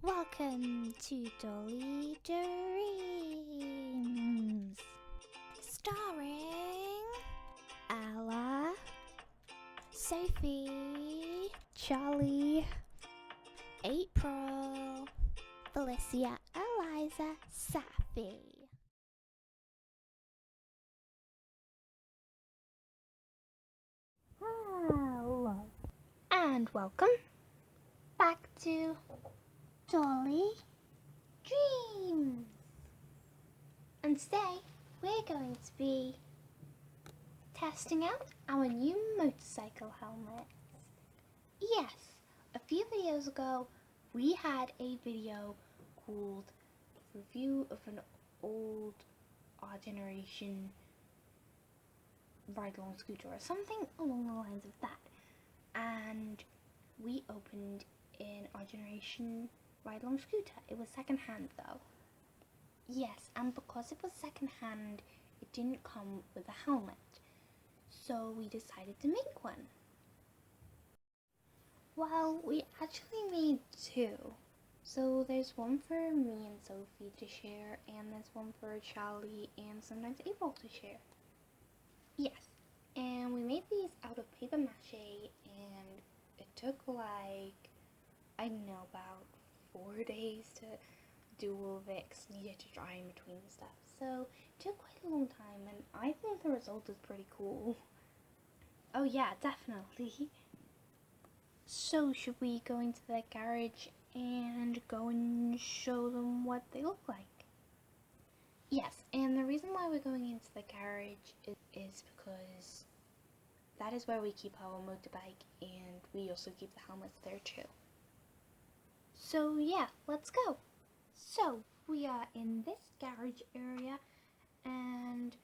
Welcome to Dolly Dreams, starring Ella, Sophie, Charley, April, Felicia, Eliza, Safi. Hello, and welcome back to Dolly Dreams. And today we're going to be testing out our new motorcycle helmets. Yes, a few videos ago we had a video called Review of an Old Our Generation Ride-along scooter or something along the lines of that. And we opened in our generation ride-along scooter. It was second-hand though. Yes, and because it was second-hand, it didn't come with a helmet. So we decided to make one. Well, we actually made two. So there's one for me and Sophie to share, and there's one for Charley and sometimes April to share. Yes, and we made these out of paper mache, and it took like, I don't know, about 4 days to do all of it because needed to dry in between and stuff. So it took quite a long time, and I think the result is pretty cool. Oh yeah, definitely. So should we go into the garage and go and show them what they look like? Yes, and the reason why we're going into the garage is because that is where we keep our motorbike, and we also keep the helmets there too. So yeah, let's go. So we are in this garage area, and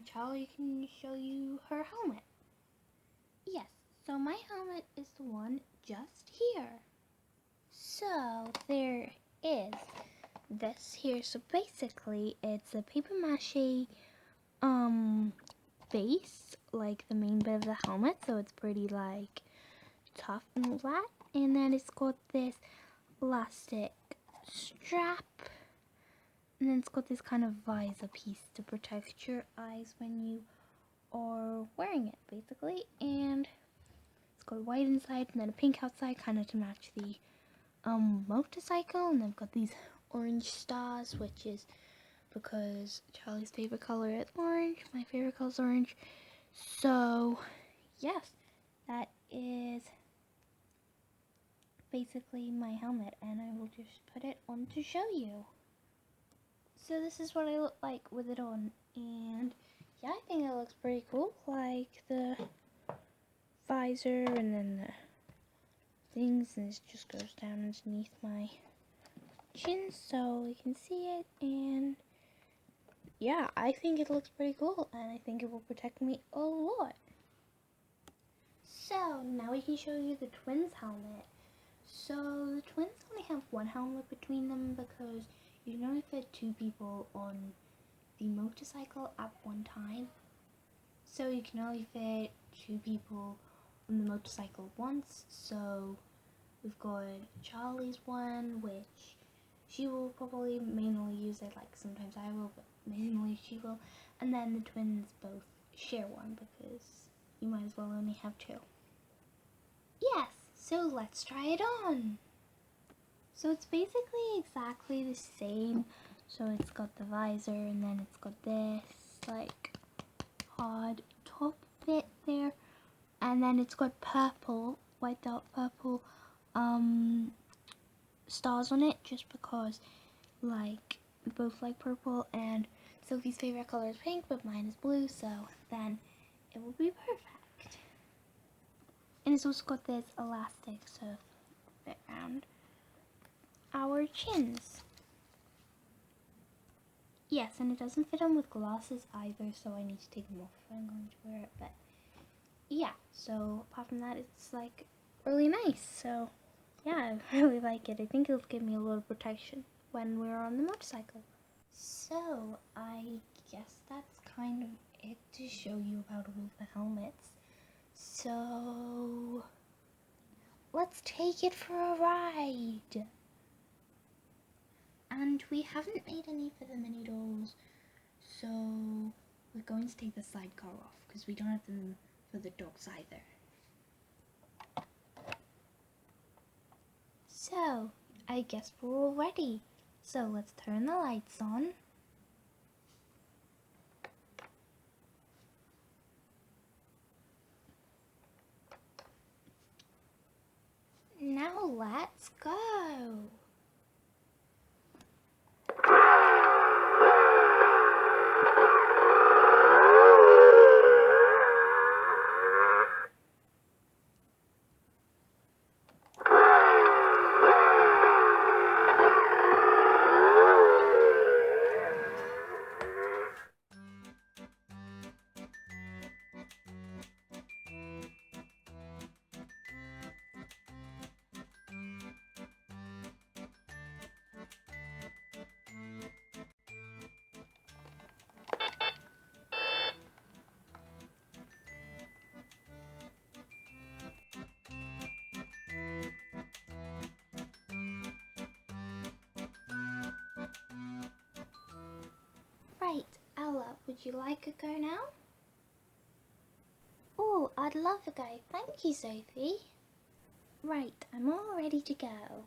Charley can show you her helmet. Yes, so my helmet is the one just here. So there is this here. So basically it's a paper mache base, like the main bit of the helmet, so it's pretty like tough and all that. And then it's got this elastic strap, and then it's got this kind of visor piece to protect your eyes when you are wearing it, basically. And it's got white inside and then a pink outside, kind of to match the motorcycle. And I've got these orange stars, which is because Charley's favorite color is orange, my favorite color is orange. So yes, that is basically my helmet, and I will just put it on to show you. So this is what I look like with it on, and yeah, I think it looks pretty cool, like the visor and then the things, and this just goes down underneath my chin so you can see it. And yeah, I think it looks pretty cool, and I think it will protect me a lot. So now we can show you the twins helmet. So the twins only have one helmet between them because you can only fit two people on the motorcycle at one time. So you can only fit two people on the motorcycle once. So we've got Charley's one, which she will probably mainly use it, like sometimes I will, but mainly she will. And then the twins both share one because you might as well only have two. Yes, so let's try it on. So it's basically exactly the same. So it's got the visor, and then it's got this like hard top bit there, and then it's got purple, white dot purple stars on it, just because like we both like purple, and Sophie's favorite color is pink, but mine is blue, so then it will be perfect. And it's also got this elastic to fit around our chins. Yes, and it doesn't fit on with glasses either, so I need to take them off if I'm going to wear it. But yeah, so apart from that, it's like really nice. So yeah, I really like it. I think it'll give me a lot of protection when we're on the motorcycle. So I guess that's kind of it to show you about all of the helmets. So let's take it for a ride. And we haven't made any for the mini dolls, so we're going to take the sidecar off because we don't have them for the dogs either. So, I guess we're all ready. So let's turn the lights on. Now let's go! Right, Ella, would you like a go now? Oh, I'd love a go. Thank you, Sophie. Right, I'm all ready to go.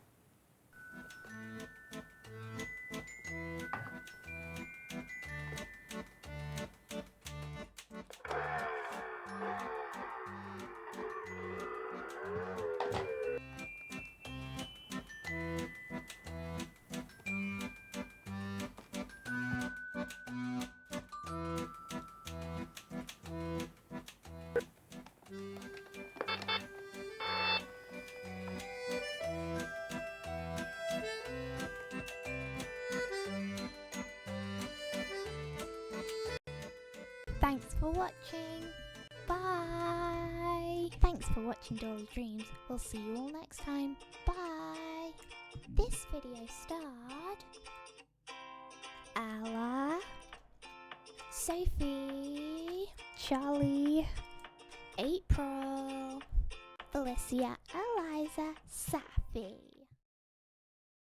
Thanks for watching. Bye. Thanks for watching Dolly Dreams. We'll see you all next time. Bye. This video starred Ella, Sophie, Charley, April, Felicia, Eliza, Sophie.